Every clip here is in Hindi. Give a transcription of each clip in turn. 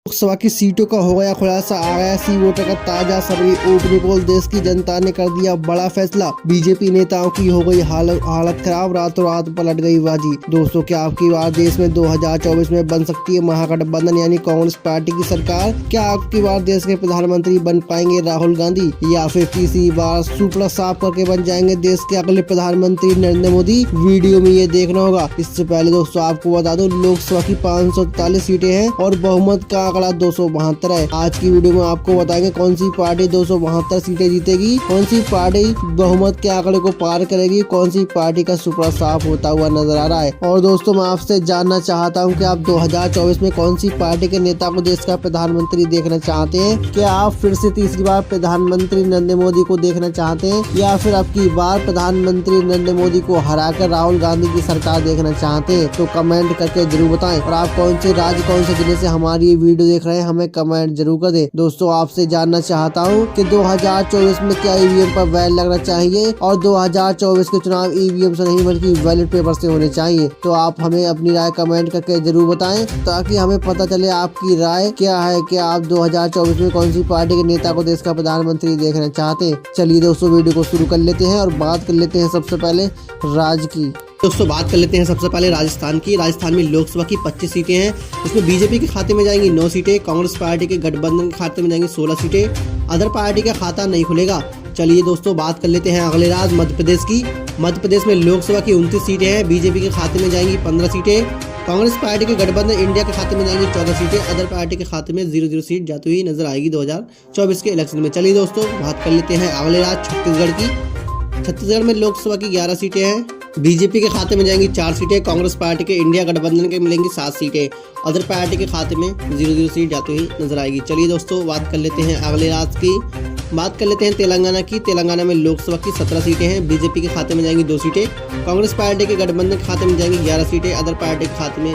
लोकसभा की सीटों का हो गया खुलासा, आ गया सी वोटर का ताजा सबरी ओपनिंग पोल। देश की जनता ने कर दिया बड़ा फैसला। बीजेपी नेताओं की हो गई हालत खराब, रातों रात पलट गई बाजी। दोस्तों, क्या आपकी बार देश में 2024 में बन सकती है महागठबंधन यानी कांग्रेस पार्टी की सरकार? क्या आपकी बार देश के प्रधानमंत्री बन पाएंगे राहुल गांधी, या फिर तीसरी बार सुपड़ा साफ करके बन जाएंगे देश के अगले प्रधानमंत्री नरेंद्र मोदी? वीडियो में ये देखना होगा। इससे पहले दोस्तों आपको बता दो, लोकसभा की 543 सीटें हैं और बहुमत का आंकड़ा 272 है। आज की वीडियो में आपको बताएंगे कौन सी पार्टी 272 सीटें जीतेगी, कौन सी पार्टी बहुमत के आंकड़े को पार करेगी, कौन सी पार्टी का सुपड़ा साफ होता हुआ नजर आ रहा है। और दोस्तों, मैं आपसे जानना चाहता हूं कि आप 2024 में कौन सी पार्टी के नेता को देश का प्रधानमंत्री देखना चाहते हैं? क्या आप फिर से तीसरी बार प्रधानमंत्री नरेंद्र मोदी को देखना चाहते हैं, या फिर अब की बार प्रधानमंत्री नरेंद्र मोदी को हराकर राहुल गांधी की सरकार देखना चाहते हैं? तो कमेंट करके जरूर बताएं। और आप कौन से राज्य, कौन से जिले से हमारी ये वीडियो देख रहे हैं, हमें कमेंट जरूर कर दें। दोस्तों, आपसे जानना चाहता हूं कि 2024 में क्या ईवीएम पर बैन लगना चाहिए, और 2024 के चुनाव ईवीएम से नहीं बल्कि बैलेट पेपर से होने चाहिए? तो आप हमें अपनी राय कमेंट करके जरूर बताएं, ताकि हमें पता चले आपकी राय क्या है। क्या आप 2024 में कौन सी पार्टी के नेता को देश का प्रधानमंत्री देखना चाहते हैं? चलिए दोस्तों, वीडियो को शुरू कर लेते हैं और बात कर लेते हैं सबसे पहले राज्य की। दोस्तों, बात कर लेते हैं सबसे पहले राजस्थान की। राजस्थान में लोकसभा की 25 सीटें हैं। इसमें बीजेपी के खाते में जाएंगी 9 सीटें, कांग्रेस पार्टी के गठबंधन के खाते में जाएंगी 16 सीटें, अदर पार्टी का खाता नहीं खुलेगा। चलिए दोस्तों, बात कर लेते हैं अगले राज्य मध्य प्रदेश की। मध्य प्रदेश में लोकसभा की 29 सीटें हैं। बीजेपी के खाते में जाएंगी 15 सीटें, कांग्रेस पार्टी के गठबंधन इंडिया के खाते में जाएंगी 14 सीटें, अदर पार्टी के खाते में 0-0 सीट जाती हुई नजर आएगी 2024 के इलेक्शन में। चलिए दोस्तों, बात कर लेते हैं अगले राज्य छत्तीसगढ़ की। छत्तीसगढ़ में लोकसभा की 11 सीटें हैं। बीजेपी के खाते में जाएंगी 4 सीटें, कांग्रेस पार्टी के इंडिया गठबंधन के मिलेंगी 7 सीटें, अदर पार्टी के खाते में 0-0 सीट जाती हुई नजर आएगी। चलिए दोस्तों, बात कर लेते हैं अगले राज्य की। बात कर लेते हैं तेलंगाना की। तेलंगाना में लोकसभा की 17 सीटें हैं। बीजेपी के खाते में जाएंगी 2 सीटें, कांग्रेस पार्टी के गठबंधन के खाते में जाएंगी 11 सीटें, अदर पार्टी के खाते में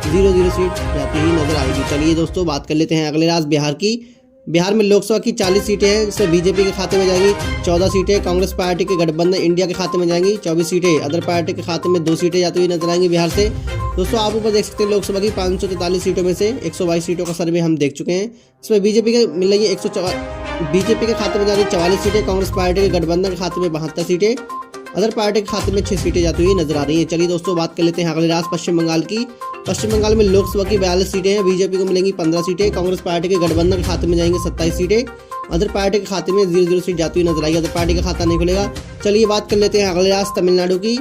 0-0 सीट जाती हुई नजर आएगी। चलिए दोस्तों, बात कर लेते हैं अगले राज्य बिहार की। बिहार में लोकसभा की 40 सीटें हैं, जिसमें बीजेपी के खाते में जाएंगी 14 सीटें, कांग्रेस पार्टी के गठबंधन इंडिया के खाते में जाएंगी 24 सीटें, अदर पार्टी के खाते में 2 सीटें जाती हुई नजर आएंगी बिहार से। दोस्तों, आप ऊपर देख सकते हैं लोकसभा की 543 सीटों में से 122 सीटों का सर्वे हम देख चुके हैं। इसमें बीजेपी के मिलेंगी बीजेपी के खाते में जाएंगी 44 सीटें, कांग्रेस पार्टी के गठबंधन के खाते में 72 सीटें, अदर पार्टी के खाते में 6 सीटें जाती हुई नजर आ रही हैं। चलिए दोस्तों, बात कर लेते हैं अगले राज्य पश्चिम बंगाल की। पश्चिम बंगाल में लोकसभा की 42 सीटें हैं। बीजेपी को मिलेंगी 15 सीटें, कांग्रेस पार्टी के गठबंधन के खाते में जाएंगे 27 सीटें, अदर पार्टी के खाते में 0-0 सीट जाती हुई नजर आएगी, अदर पार्टी का खाता नहीं खुलेगा। चलिए बात कर लेते हैं अगले राज्य तमिलनाडु की।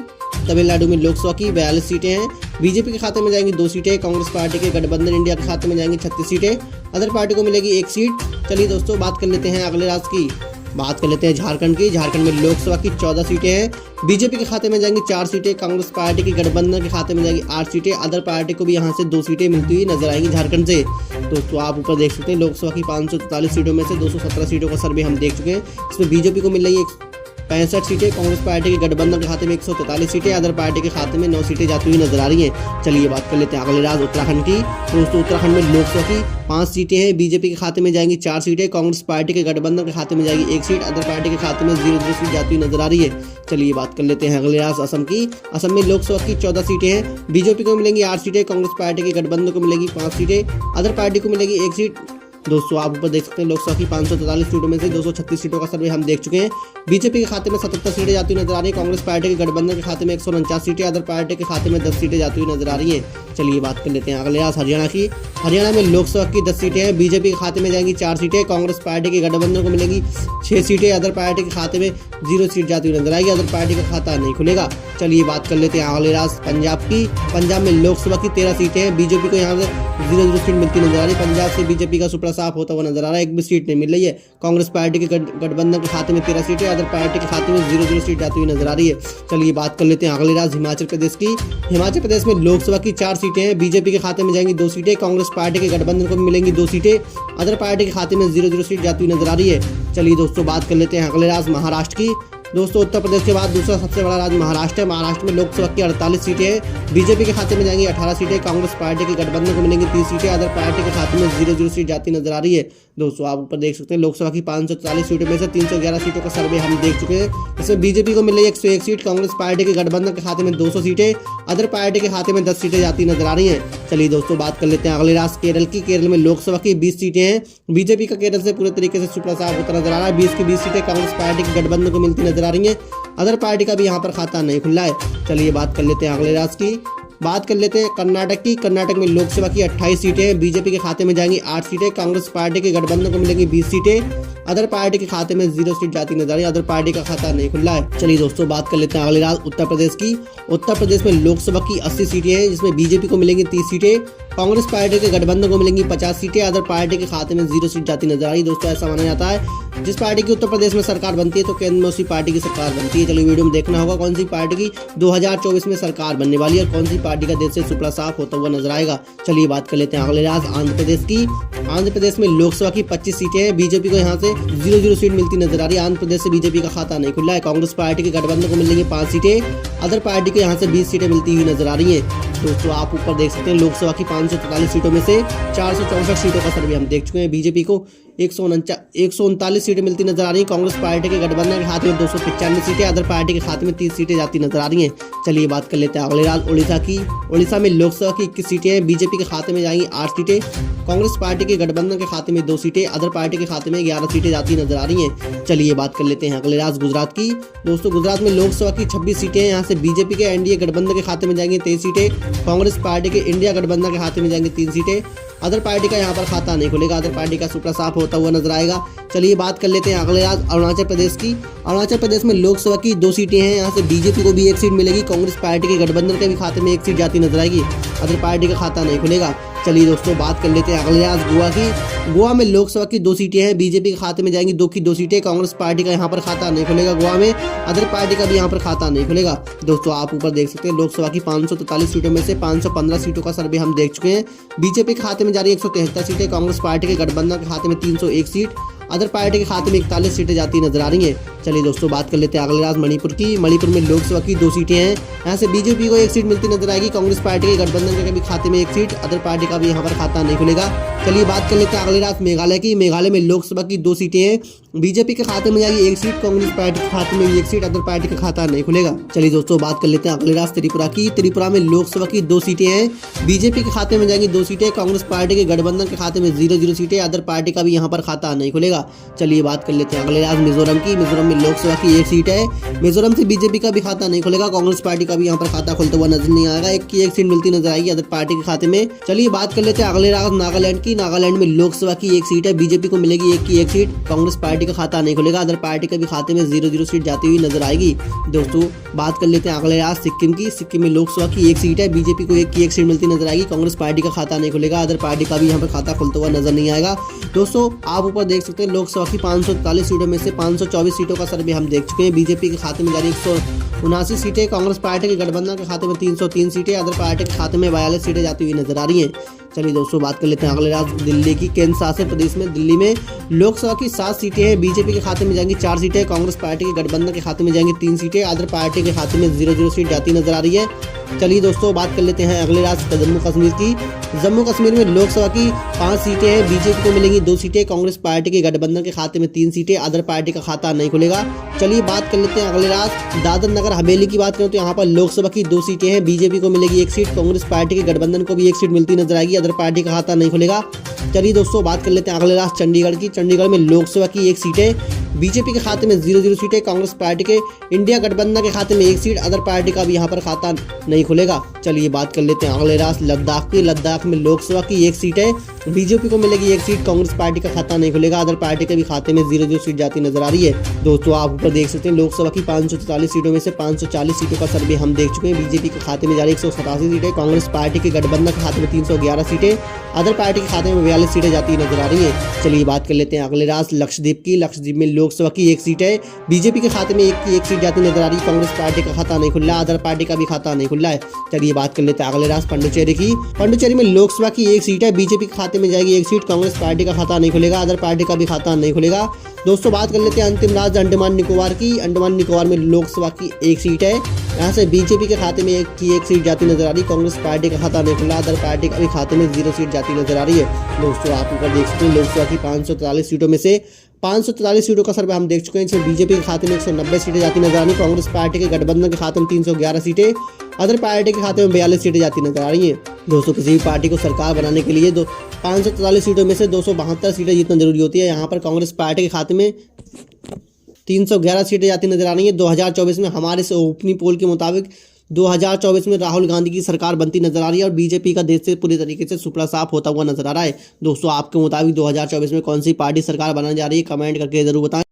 तमिलनाडु में लोकसभा की 42 सीटें हैं। बीजेपी के खाते में जाएंगी 2 सीटें, कांग्रेस पार्टी के गठबंधन इंडिया के खाते में जाएंगी 36 सीटें, अदर पार्टी को मिलेगी 1 सीट। चलिए दोस्तों, बात कर लेते हैं अगले राज्य की। बात कर लेते हैं झारखंड की। झारखंड में लोकसभा की 14 सीटें हैं। बीजेपी के खाते में जाएंगी 4 सीटें, कांग्रेस पार्टी के गठबंधन के खाते में जाएंगी 8 सीटें, अदर पार्टी को भी यहां से 2 सीटें मिलती हुई नजर आएंगी झारखंड से। दोस्तों, आप ऊपर देख सकते हैं लोकसभा की 543 सीटों में से 217 सीटों का सर्वे हम देख चुके हैं। इसमें बीजेपी को मिल रही है 65 सीटें, कांग्रेस पार्टी के गठबंधन के खाते में 143 सीटें, अदर पार्टी के खाते में 9 सीटें जाती हुई नजर आ रही हैं। चलिए बात कर लेते हैं अगले राज्य उत्तराखंड की। दोस्तों, उत्तराखंड में लोकसभा की 5 सीटें हैं। बीजेपी के खाते में जाएंगी 4 सीटें, कांग्रेस पार्टी के गठबंधन के खाते में जाएगी 1 सीट, अदर पार्टी के खाते में 0-0 सीट जाती हुई नजर आ रही है। चलिए बात कर लेते हैं अगले राज्य असम की। असम में लोकसभा की 14 सीटें हैं। बीजेपी को मिलेंगी 8 सीटें, कांग्रेस पार्टी के गठबंधन को मिलेगी 5 सीटें, अदर पार्टी को मिलेगी 1 सीट। दोस्तों, आप ऊपर देख सकते हैं लोकसभा की 543 सीटों में से 236 सीटों का सर्वे हम देख चुके हैं। बीजेपी के खाते में 77 सीटें जाती हुई नजर आ रही है, कांग्रेस पार्टी के गठबंधन के खाते में 149 सीटें, अदर पार्टी के खाते में 10 सीटें जाती हुई नजर आ रही हैं। चलिए बात कर लेते हैं अगले राज्य हरियाणा की। हरियाणा में लोकसभा की 10 सीटें हैं। बीजेपी के खाते में जाएंगी 4 सीटें, कांग्रेस पार्टी के गठबंधन को मिलेगी 6 सीटें, अदर पार्टी के खाते में 0 सीट जाती हुई नजर आएगी, अदर पार्टी का खाता नहीं खुलेगा। चलिए बात कर लेते हैं अगले राज्य पंजाब की। पंजाब में लोकसभा की 13 सीटें हैं। बीजेपी को यहाँ से 0-0 सीट मिलती नजर आ रही है। पंजाब से बीजेपी का सुपड़ा साफ होता हुआ नजर आ रहा है, एक भी सीट नहीं मिल रही है। कांग्रेस पार्टी के गठबंधन के खाते में 13 सीटें, अदर पार्टी के खाते में 0-0 सीट जाती हुई नजर आ रही है। चलिए बात कर लेते हैं अगले राज्य हिमाचल प्रदेश की। हिमाचल प्रदेश में लोकसभा की 4 सीटें हैं। बीजेपी के खाते में जाएंगी 2 सीटें, कांग्रेस पार्टी के गठबंधन को मिलेंगी 2 सीटें, अदर पार्टी के खाते में 0-0 सीट जाती हुई नजर आ रही है। चलिए दोस्तों, बात कर लेते हैं अगले राज्य महाराष्ट्र की। दोस्तों उत्तर प्रदेश के बाद दूसरा सबसे बड़ा राज्य महाराष्ट्र है। महाराष्ट्र में लोकसभा की 48 सीटें हैं। बीजेपी के खाते में जाएंगी 18 सीटें। कांग्रेस पार्टी के गठबंधन को मिलेंगी 30 सीटें। अदर पार्टी के खाते में 0-0 सीट जाती नजर आ रही है। दोस्तों आप ऊपर देख सकते हैं लोकसभा की 544 सीटों में से 311 सीटों का सर्वे हम देख चुके हैं। इसमें बीजेपी को मिली 101 सीट। कांग्रेस पार्टी के गठबंधन के खाते में 200 सीटें। अदर पार्टी के खाते में 10 सीटें जाती नजर आ रही हैं। चलिए दोस्तों बात कर लेते हैं अगले राज्य केरल की। केरल में लोकसभा की 20 सीटें हैं। बीजेपी का केरल से पूरे तरीके से सुपड़ा साफ होता नजर आ रहा है। 20 की 20 सीटें कांग्रेस पार्टी के गठबंधन को मिलती नजर आ रही हैं। अदर पार्टी का भी यहाँ पर खाता नहीं खुला है। चलिए बात कर लेते हैं अगले राज्य की। बात कर लेते हैं कर्नाटक की। कर्नाटक में लोकसभा की 28 सीटें हैं। बीजेपी के खाते में जाएंगी 8 सीटें। कांग्रेस पार्टी के गठबंधन को मिलेंगी 20 सीटें। अदर पार्टी के खाते में 0 सीट जाती नजर आ रही है। अदर पार्टी का खाता नहीं खुला है। चलिए दोस्तों बात कर लेते हैं अगले राज्य उत्तर प्रदेश की। उत्तर प्रदेश में लोकसभा की 80 सीटें हैं, जिसमें बीजेपी को मिलेंगी 30 सीटें। कांग्रेस पार्टी के गठबंधन को मिलेंगी 50 सीटें। अदर पार्टी के खाते में 0 सीट जाती नजर आ रही है। दोस्तों ऐसा माना जाता है जिस पार्टी की उत्तर प्रदेश में सरकार बनती है तो केंद्र में उसी पार्टी की सरकार बनती है। चलिए वीडियो में देखना होगा कौन सी पार्टी की 2024 में सरकार बनने वाली है और कौन सी पार्टी का देश से सुपड़ा साफ होता हुआ नजर आएगा। चलिए बात कर लेते हैं अगले राज्य आंध्र प्रदेश की। आंध्र प्रदेश में लोकसभा की 25 सीटें हैं। बीजेपी को यहाँ से 0-0 सीट मिलती नजर आ रही है। आंध्र प्रदेश से बीजेपी का खाता नहीं खुला है। कांग्रेस पार्टी के गठबंधन को मिलेंगी 5 सीटें। अदर पार्टी को यहाँ से 20 सीटें मिलती हुई नजर आ रही है। दोस्तों आप ऊपर देख सकते हैं लोकसभा की 544 सीटों में से 464 सीटों का सर्वे हम देख चुके हैं। बीजेपी को 139 सीटें मिलती नजर आ रही है। कांग्रेस पार्टी के गठबंधन के खाते में 295 सीटें। अदर पार्टी के खाते में 30 सीटें जाती नजर आ रही हैं। चलिए बात कर लेते हैं अगले राज्य उड़ीसा की। उड़ीसा में लोकसभा की 21 सीटें हैं। बीजेपी के खाते में जाएंगी 8 सीटें। कांग्रेस पार्टी के गठबंधन के खाते में 2 सीटें। अदर पार्टी के खाते में 11 सीटें जाती नजर आ रही हैं। चलिए बात कर लेते हैं अगले राज्य गुजरात की। दोस्तों गुजरात में लोकसभा की 26 सीटें हैं। यहाँ से बीजेपी के एनडीए गठबंधन के खाते में जाएंगी 23 सीटें। कांग्रेस पार्टी के इंडिया गठबंधन के खाते में जाएंगी 3 सीटें। अदर पार्टी का यहाँ पर खाता नहीं खुलेगा। अदर पार्टी का सुपड़ा साफ होता हुआ नजर आएगा। चलिए बात कर लेते हैं अगले राज्य अरुणाचल प्रदेश की। अरुणाचल प्रदेश में लोकसभा की 2 सीटें हैं। यहाँ से बीजेपी को भी 1 सीट मिलेगी। कांग्रेस पार्टी के गठबंधन के भी खाते में 1 सीट जाती नजर आएगी। अदर पार्टी का खाता नहीं खुलेगा। चलिए दोस्तों बात कर लेते हैं अगले राज्य गोवा की। गोवा में लोकसभा की 2 सीटें हैं। बीजेपी के खाते में जाएंगी 2 की 2 सीटें। कांग्रेस पार्टी का यहाँ पर खाता नहीं खुलेगा गोवा में। अदर पार्टी का भी यहाँ पर खाता नहीं खुलेगा। दोस्तों आप ऊपर देख सकते हैं लोकसभा की 543 सीटों में से 515 सीटों का सर्वे हम देख चुके हैं। बीजेपी के खाते में जा रही 173 सीटें। कांग्रेस पार्टी के गठबंधन के खाते में 301 सीट। अदर पार्टी के खाते में 41 सीटें जाती नजर आ रही हैं। चलिए दोस्तों बात कर लेते हैं अगले राज्य मणिपुर की। मणिपुर में लोकसभा की 2 सीटें हैं। यहाँ से बीजेपी को 1 सीट मिलती नजर आएगी। कांग्रेस पार्टी के गठबंधन के भी खाते में 1 सीट। अदर पार्टी का भी यहाँ पर खाता नहीं खुलेगा। चलिए बात कर लेते हैं अगले राज्य मेघालय की। मेघालय में लोकसभा की 2 सीटें हैं। बीजेपी के खाते में जाएगी 1 सीट। कांग्रेस पार्टी के खाते में 1 सीट। अदर पार्टी का खाता नहीं खुलेगा। चलिए दोस्तों बात कर लेते हैं अगले राज्य त्रिपुरा की। त्रिपुरा में लोकसभा की 2 सीटें हैं। बीजेपी के खाते में जाएंगी 2 सीटें। कांग्रेस पार्टी के गठबंधन के खाते में 0-0 सीटें। अदर पार्टी का भी यहाँ पर खाता नहीं खुलेगा। चलिए बात कर लेते हैं अगले राज्य मिजोरम की। मिजोरम में लोकसभा की 1 सीट है। मिजोरम से बीजेपी का भी खाता नहीं खुलेगा। कांग्रेस पार्टी का भी यहाँ पर खाता खुलता हुआ नजर नहीं आएगा। 1 की 1 सीट मिलती नजर आएगी अदर पार्टी के खाते में। चलिए बात कर लेते हैं अगले राज्य नागालैंड की। नागालैंड में लोकसभा की 1 सीट है। बीजेपी को मिलेगी 1 की 1 सीट। कांग्रेस पार्टी का खाता नहीं खुलेगा। अदर पार्टी के भी खाते में 0-0 सीट जाती हुई नजर आएगी। दोस्तों बात कर लेते हैं अगले राज्य सिक्किम की। सिक्किम में लोकसभा की 1 सीट है। बीजेपी को 1 की 1 सीट मिलती नजर आएगी। कांग्रेस पार्टी का खाता नहीं खुलेगा। अदर पार्टी का भी यहाँ पर खाता खुलता हुआ नजर नहीं आएगा। दोस्तों आप ऊपर देख सकते हैं लोकसभा की 543 सीटों में से 524 सीटों का सर्वे हम देख चुके हैं। बीजेपी के खाते में जा रही 179 सीटें। कांग्रेस पार्टी के गठबंधन के खाते में 303 सीटें। अदर पार्टी के खाते में 42 सीटें जाती हुई नजर आ रही हैं। चलिए दोस्तों बात कर लेते हैं अगले राज्य दिल्ली की। केंद्र शासित प्रदेश में दिल्ली में लोकसभा की 7 सीटें हैं। बीजेपी के खाते में जाएंगी 4 सीटें। कांग्रेस पार्टी के गठबंधन के खाते में जाएंगी 3 सीटें। अदर पार्टी के खाते में 0-0 सीट जाती नजर आ रही है। चलिए दोस्तों बात कर लेते हैं अगले राज्य जम्मू कश्मीर की। जम्मू कश्मीर में लोकसभा की 5 सीटें हैं। बीजेपी को मिलेंगी 2 सीटें। कांग्रेस पार्टी के गठबंधन के खाते में 3 सीटें। अदर पार्टी का खाता नहीं खुलेगा। चलिए बात कर लेते हैं अगले राज्य दादर नगर हवेली की। बात करें तो यहाँ पर लोकसभा की 2 सीटें हैं। बीजेपी को मिलेगी 1 सीट। कांग्रेस पार्टी के गठबंधन को भी 1 सीट मिलती नजर आएगी। अदर पार्टी का खाता नहीं खुलेगा। चलिए दोस्तों बात कर लेते हैं अगले राज्य चंडीगढ़ की। चंडीगढ़ में लोकसभा की 1 सीट है। बीजेपी के खाते में 0-0 सीटें। कांग्रेस पार्टी के इंडिया गठबंधन के खाते में 1 सीट। अदर पार्टी का भी यहाँ पर खाता नहीं खुलेगा। चलिए बात कर लेते हैं अगले राज्य लद्दाख की। लद्दाख में लोकसभा की 1 सीट है। बीजेपी को मिलेगी 1 सीट। कांग्रेस पार्टी का खाता नहीं खुलेगा। अदर पार्टी के भी खाते में 0-0 सीट जाती नजर आ रही है। दोस्तों आप ऊपर देख सकते हैं लोकसभा की 544 सीटों में से 540 सीटों का सर्वे हम देख चुके हैं। बीजेपी के खाते में जा रही 187 सीटें। कांग्रेस पार्टी के गठबंधन के खाते में 311 सीटें। अदर पार्टी के खाते में 42 सीटें जाती नजर आ रही है। चलिए बात कर लेते हैं अगले राज्य लक्षद्वीप की। लक्षद्वीप में लोकसभा की एक सीट है। बीजेपी के खाते में एक सीट जाती नजर आ रही। कांग्रेस पार्टी का खाता नहीं खुल रहा, अदर पार्टी का भी खाता नहीं खुल रहा है। चलिए बात कर लेते हैं अगले राज्य पुडुचेरी की। पुडुचेरी में लोकसभा की एक सीट है, बीजेपी के खाते में जाएगी एक सीट। कांग्रेस पार्टी का खाता नहीं खुलेगा, अदर पार्टी का भी खाता नहीं खुलेगा। दोस्तों बात कर लेते हैं अंतिम राज्य अंडमान निकोबार की। अंडमान निकोबार में लोकसभा की एक सीट है, यहाँ से बीजेपी के खाते में एक सीट जाती नजर आ रही। कांग्रेस पार्टी का खाता नहीं खुला, अदर पार्टी का भी खाते में 0 सीट जाती नजर आ रही है। दोस्तों आप ऊपर देख सकते हैं लोकसभा की 543 सीटों में से 543 सीटों का सर्वे हम देख चुके हैं। इसमें बीजेपी के खाते में 190 सीटें जाती नजर आ रही। कांग्रेस पार्टी के गठबंधन के खाते में 311 सीटें, अदर पार्टी के खाते में 42 सीटें जाती नजर आ रही हैं। दोस्तों किसी भी पार्टी को सरकार बनाने के लिए 543 सीटों में से 272 सीटें जीतना जरूरी होती है। यहाँ पर कांग्रेस पार्टी के खाते में 311 सीटें जाती नजर आ रही हैं। 2024 में हमारे से ओपनिंग पोल के मुताबिक 2024 में राहुल गांधी की सरकार बनती नजर आ रही है और बीजेपी का देश से पूरी तरीके से सुपड़ा साफ होता हुआ नजर आ रहा है। दोस्तों आपके मुताबिक 2024 में कौन सी पार्टी सरकार बनाने जा रही है, कमेंट करके जरूर बताएं।